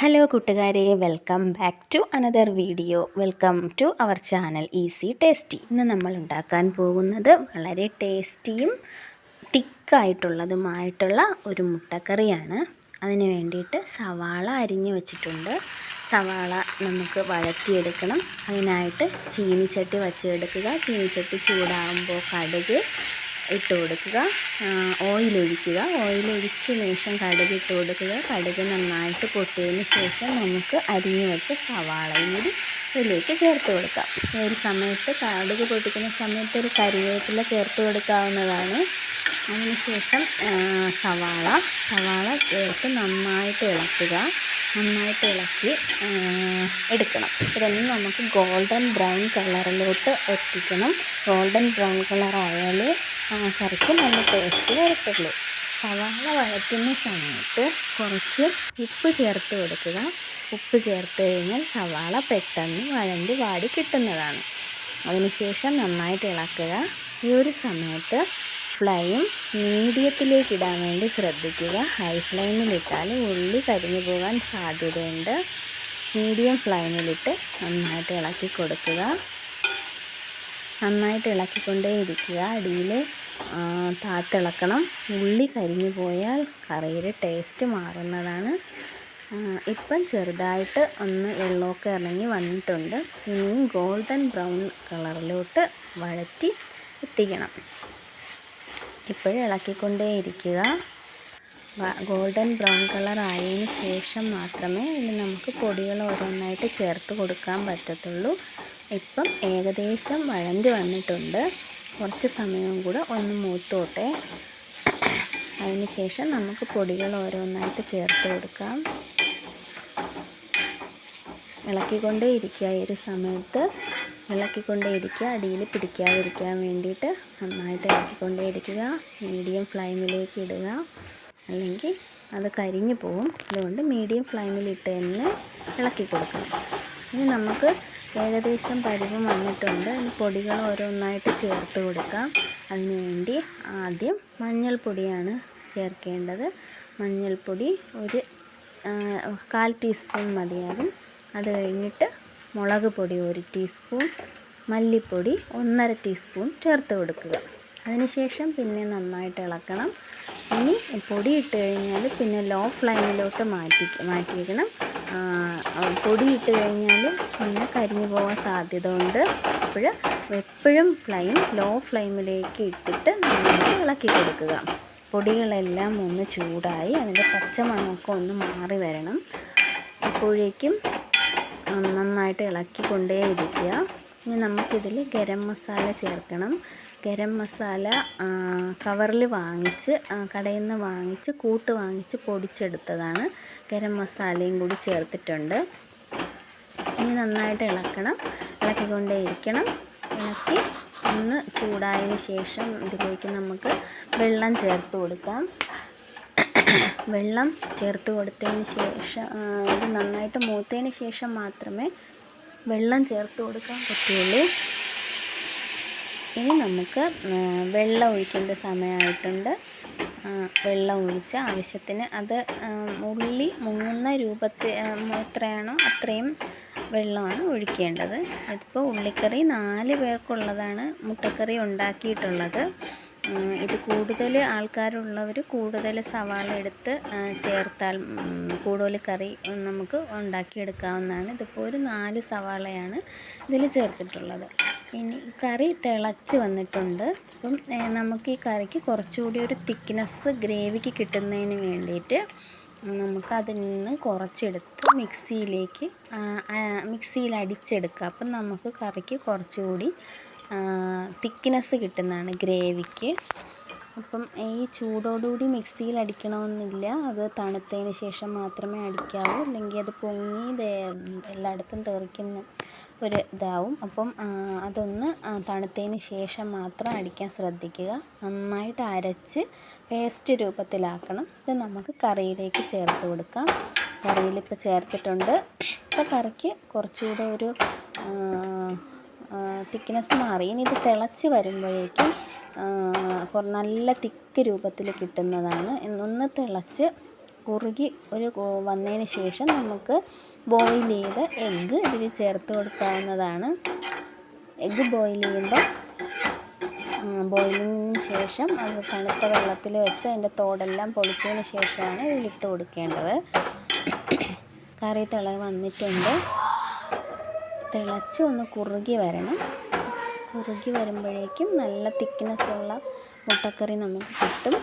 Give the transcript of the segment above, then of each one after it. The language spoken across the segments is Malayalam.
ഹലോ കൂട്ടുകാരെ, welcome back to another video. Welcome to our channel easy tasty. ഇന്ന് നമ്മൾ ഉണ്ടാക്കാൻ പോകുന്നത് വളരെ ടേസ്റ്റിയും തിക്കായിട്ടുള്ളതുമായിട്ടുള്ള ഒരു മുട്ടക്കറിയാണ്. അതിന് വേണ്ടിയിട്ട് സവാള അരിഞ്ഞ് വെച്ചിട്ടുണ്ട്. സവാള നമുക്ക് വഴറ്റിയെടുക്കണം. അതിനായിട്ട് ചീനിച്ചട്ടി വച്ചെടുക്കുക. ചീനിച്ചട്ടി ചൂടാകുമ്പോൾ കടുക് ഇട്ട് കൊടുക്കുക, ഓയിലൊഴിക്കുക. ഓയിലൊഴിച്ച ശേഷം കടുക് ഇട്ട് കൊടുക്കുക. കടുക് നന്നായിട്ട് പൊട്ടിയതിന് ശേഷം നമുക്ക് അരിഞ്ഞു വെച്ച സവാളയും കൂടി ഇതിലേക്ക് ചേർത്ത് കൊടുക്കാം. ഈ ഒരു സമയത്ത് കടുക് പൊട്ടിക്കുന്ന സമയത്ത് ഒരു കറിവേപ്പില ചേർത്ത് കൊടുക്കാവുന്നതാണ്. അതിനുശേഷം സവാള ചേർത്ത് നന്നായിട്ട് ഇളക്കി എടുക്കണം. ഇതൊന്ന് നമുക്ക് ഗോൾഡൻ ബ്രൗൺ കളറിലോട്ട് എത്തിക്കണം. ഗോൾഡൻ ബ്രൗൺ കളറായാൽ കറിക്ക് നല്ല ടേസ്റ്റ് വരത്തുള്ളൂ. സവാള വഴറ്റുന്ന സമയത്ത് കുറച്ച് ഉപ്പ് ചേർത്ത് കൊടുക്കുക. ഉപ്പ് ചേർത്ത് കഴിഞ്ഞാൽ സവാള പെട്ടെന്ന് വഴണ്ടി വാടി കിട്ടുന്നതാണ്. അതിനുശേഷം നന്നായിട്ട് ഇളക്കുക. ഈ ഒരു സമയത്ത് ഫ്ലെയിം മീഡിയത്തിലേക്ക് ഇടാൻ വേണ്ടി ശ്രദ്ധിക്കുക. ഹൈ ഫ്ലെയിമിലിട്ടാൽ ഉള്ളി കരിഞ്ഞു പോകാൻ സാധ്യതയുണ്ട്. മീഡിയം ഫ്ലെയിമിലിട്ട് നന്നായിട്ട് ഇളക്കി കൊടുക്കുക. നന്നായിട്ട് ഇളക്കിക്കൊണ്ടേയിരിക്കുക. അടിയിൽ താത്തിളക്കണം. ഉള്ളി കരിഞ്ഞു പോയാൽ കറിയുടെ ടേസ്റ്റ് മാറുന്നതാണ്. ഇപ്പം ചെറുതായിട്ട് ഒന്ന് വെള്ളമൊക്കെ ഇറങ്ങി വന്നിട്ടുണ്ട്. ഇനിയും ഗോൾഡൻ ബ്രൗൺ കളറിലോട്ട് വഴറ്റി എത്തിക്കണം. ഇപ്പോഴും ഇളക്കിക്കൊണ്ടേയിരിക്കുക. ഗോൾഡൻ ബ്രൗൺ കളർ ആയതിനു ശേഷം മാത്രമേ ഇതിൽ നമുക്ക് പൊടികൾ ഓരോന്നായിട്ട് ചേർത്ത് കൊടുക്കാൻ പറ്റത്തുള്ളൂ. ഇപ്പം ഏകദേശം വഴണ്ടി വന്നിട്ടുണ്ട്. കുറച്ച് സമയവും കൂടെ ഒന്ന് മൂത്തോട്ടെ. അതിന് ശേഷം നമുക്ക് പൊടികൾ ഓരോന്നായിട്ട് ചേർത്ത് കൊടുക്കാം. ഇളക്കിക്കൊണ്ടേ ഇരിക്കുക. ഈ ഒരു സമയത്ത് ഇളക്കിക്കൊണ്ടേ ഇരിക്കുക. അടിയിൽ പിടിക്കാതിരിക്കാൻ വേണ്ടിയിട്ട് നന്നായിട്ട് ഇളക്കിക്കൊണ്ടേ ഇരിക്കുക. മീഡിയം ഫ്ലെയിമിലേക്ക് ഇടുക, അല്ലെങ്കിൽ അത് കരിഞ്ഞു പോവും. അതുകൊണ്ട് മീഡിയം ഫ്ലെയിമിലിട്ട് തന്നെ ഇളക്കി കൊടുക്കണം. ഇനി നമുക്ക് ഏകദേശം പരുവം വന്നിട്ടുണ്ട്. പൊടികൾ ഓരോന്നായിട്ട് ചേർത്ത് കൊടുക്കാം. അതിനുവേണ്ടി ആദ്യം മഞ്ഞൾപ്പൊടിയാണ് ചേർക്കേണ്ടത്. മഞ്ഞൾപ്പൊടി ഒരു 1/4 ടീസ്പൂൺ മതിയാകും. അത് കഴിഞ്ഞിട്ട് മുളക് പൊടി 1 ടീസ്പൂൺ, മല്ലിപ്പൊടി 1/2 ടീസ്പൂൺ ചേർത്ത് കൊടുക്കുക. അതിനുശേഷം പിന്നെ നന്നായിട്ട് ഇളക്കണം. ഇനി പൊടി ഇട്ട് കഴിഞ്ഞാൽ പിന്നെ ലോ ഫ്ലെയിമിലോട്ട് മാറ്റിയിരിക്കണം. പൊടി ഇട്ട് കഴിഞ്ഞാൽ പിന്നെ കരിഞ്ഞു പോകാൻ സാധ്യത ഉണ്ട്. അപ്പോൾ എപ്പോഴും ഫ്ലെയിം ലോ ഫ്ലെയിമിലേക്ക് ഇട്ടിട്ട് നന്നായിട്ട് ഇളക്കി കൊടുക്കുക. പൊടികളെല്ലാം ഒന്ന് ചൂടായി അതിൻ്റെ പച്ചമണമൊക്കെ ഒന്ന് മാറി വരണം. അപ്പോഴേക്കും നന്നായിട്ട് ഇളക്കിക്കൊണ്ടേയിരിക്കുക. ഇനി നമുക്കിതിൽ ഗരം മസാല ചേർക്കണം. ഗരം മസാല കവറിൽ കടയിൽ നിന്ന് വാങ്ങിച്ച് പൊടിച്ചെടുത്തതാണ്. ഗരം മസാലയും കൂടി ചേർത്തിട്ടുണ്ട്. ഇനി നന്നായിട്ട് ഇളക്കിക്കൊണ്ടേയിരിക്കണം. ഇളക്കി ഒന്ന് ചൂടായതിന് ശേഷം ഇതിലേക്ക് നമുക്ക് വെള്ളം ചേർത്ത് കൊടുക്കാം. വെള്ളം ചേർത്ത് കൊടുത്തതിന് ശേഷം ഇത് നന്നായിട്ട് മൂത്തതിന് ശേഷം മാത്രമേ വെള്ളം ചേർത്ത് കൊടുക്കാൻ പറ്റുള്ളൂ. ഇനി നമുക്ക് വെള്ളം ഒഴിക്കേണ്ട സമയമായിട്ടുണ്ട്. വെള്ളം ഒഴിച്ച് ആവശ്യത്തിന് അത് ഉള്ളി മുങ്ങുന്ന രൂപത്തിൽ എത്രയാണോ അത്രയും വെള്ളമാണ് ഒഴിക്കേണ്ടത്. ഇതിപ്പോൾ ഉള്ളിക്കറി 4 പേർക്കുള്ളതാണ് മുട്ടക്കറി ഉണ്ടാക്കിയിട്ടുള്ളത്. ഇത് കൂടുതൽ ആൾക്കാരുള്ളവർ കൂടുതൽ സവാള എടുത്ത് ചേർത്താൽ കൂടുതൽ കറി നമുക്ക് ഉണ്ടാക്കിയെടുക്കാവുന്നതാണ്. ഇതിപ്പോൾ ഒരു 4 സവാളയാണ് ഇതിൽ ചേർത്തിട്ടുള്ളത്. ഇനി കറി തിളച്ച് വന്നിട്ടുണ്ട്. അപ്പം നമുക്ക് ഈ കറിക്ക് കുറച്ചുകൂടി ഒരു തിക്നെസ് ഗ്രേവിക്ക് കിട്ടുന്നതിന് വേണ്ടിയിട്ട് നമുക്കതിൽ നിന്നും കുറച്ചെടുത്ത് മിക്സിയിൽ അടിച്ചെടുക്കുക. അപ്പം നമുക്ക് കറിക്ക് കുറച്ചുകൂടി തിക്നെസ് കിട്ടുന്നതാണ് ഗ്രേവിക്ക്. അപ്പം ഈ ചൂടോടുകൂടി മിക്സിയിൽ അടിക്കണമെന്നില്ല. അത് തണുത്തതിന് ശേഷം മാത്രമേ അടിക്കാവൂ. അല്ലെങ്കിൽ അത് പൊങ്ങി എല്ലായിടത്തും തെറിക്കുന്ന ഒരു ഇതാവും. അപ്പം അതൊന്ന് തണുത്തതിന് ശേഷം മാത്രം അടിക്കാൻ ശ്രദ്ധിക്കുക. നന്നായിട്ട് അരച്ച് പേസ്റ്റ് രൂപത്തിലാക്കണം. ഇത് നമുക്ക് കറിയിലേക്ക് ചേർത്ത് കൊടുക്കാം. കറിയിലിപ്പോൾ ചേർത്തിട്ടുണ്ട്. ഇപ്പോൾ കറിക്ക് കുറച്ചുകൂടെ ഒരു തിക്നെസ് മാറി. ഇനി ഇത് തിളച്ച് വരുമ്പോഴേക്കും നല്ല തിക്ക് രൂപത്തിൽ കിട്ടുന്നതാണ്. ഒന്ന് തിളച്ച് കുറുകി വന്നതിന് ശേഷം നമുക്ക് ബോയിൽ ചെയ്ത എഗ്ഗ് ഇതിൽ ചേർത്ത് കൊടുക്കാവുന്നതാണ്. എഗ്ഗ് ബോയിൽ ചെയ്യുമ്പോൾ ബോയിലിങ്ങിന് ശേഷം അത് തണുത്ത വെള്ളത്തിൽ വെച്ച് അതിൻ്റെ തോടെല്ലാം പൊളിച്ചതിന് ശേഷമാണ് ഇതിലിട്ട് കൊടുക്കേണ്ടത്. കറി വന്നിട്ടുണ്ട്. തിളച്ച് ഒന്ന് കുറുകി വരണം. കുറുകി വരുമ്പോഴേക്കും നല്ല തിക്നെസ്സുള്ള മുട്ടക്കറി നമുക്ക് കിട്ടും.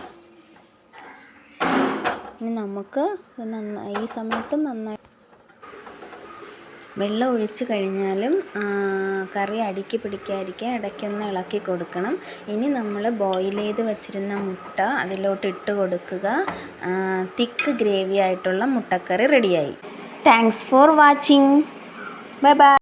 ഇനി നമുക്ക് ഈ സമയത്ത് നന്നായി വെള്ളം ഒഴിച്ച് കഴിഞ്ഞാലും കറി അടിക്ക് പിടിക്കാതിരിക്കാൻ ഇടയ്ക്കൊന്ന് ഇളക്കി കൊടുക്കണം. ഇനി നമ്മൾ ബോയിൽ ചെയ്ത് വെച്ചിരുന്ന മുട്ട അതിലോട്ട് ഇട്ട് കൊടുക്കുക. തിക്ക് ഗ്രേവി ആയിട്ടുള്ള മുട്ടക്കറി റെഡിയായി. Thanks for watching. Bye bye.